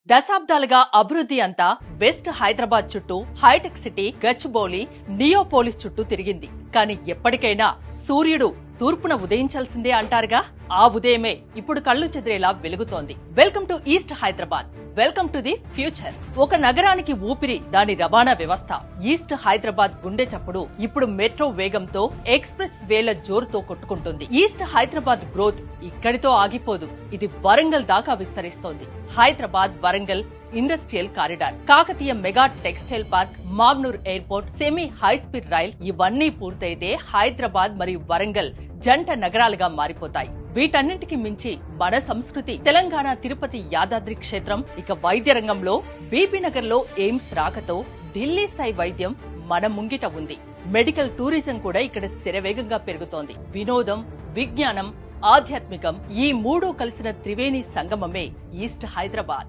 దశాబ్దాలుగా అభివృద్ధి అంతా వెస్ట్ హైదరాబాద్ చుట్టూ హైటెక్ సిటీ, గచ్చిబౌలి, నియోపోలిస్ చుట్టూ తిరిగింది. కానీ ఎప్పటికైనా సూర్యుడు తూర్పున ఉదయించాల్సిందే అంటారుగా, ఆ ఉదయమే ఇప్పుడు కళ్ళు చెదిరేలా వెలుగుతోంది. Welcome to East Hyderabad, welcome to the future. ఒక నగరానికి ఊపిరి దాని రవాణా వ్యవస్థ. ఈస్ట్ హైదరాబాద్ గుండె చప్పుడు ఇప్పుడు మెట్రో వేగంతో, ఎక్స్ప్రెస్ వేల జోరుతో కొట్టుకుంటుంది. ఈస్ట్ హైదరాబాద్ గ్రోత్ ఇక్కడితో ఆగిపోదు, ఇది వరంగల్ దాకా విస్తరిస్తోంది. Hyderabad Warangal industrial corridor, Kakatiya mega textile park, Magnur airport, semi high speed rail ఇవన్నీ పూర్తయితే హైదరాబాద్ మరియు వరంగల్ జంట నగరాలుగా మారిపోతాయి. వీటన్నింటికి మించి మన సంస్కృతి, తెలంగాణ తిరుపతి యాదాద్రి క్షేత్రం, ఇక వైద్య రంగంలో బీబీ నగర్ లో ఎయిమ్స్ రాకతో ఢిల్లీ స్థాయి వైద్యం మన ముంగిట ఉంది. మెడికల్ టూరిజం కూడా ఇక్కడ శరవేగంగా పెరుగుతోంది. వినోదం, విజ్ఞానం, ఆధ్యాత్మికం ఈ మూడు కలిసిన త్రివేణి సంగమమే ఈస్ట్ హైదరాబాద్.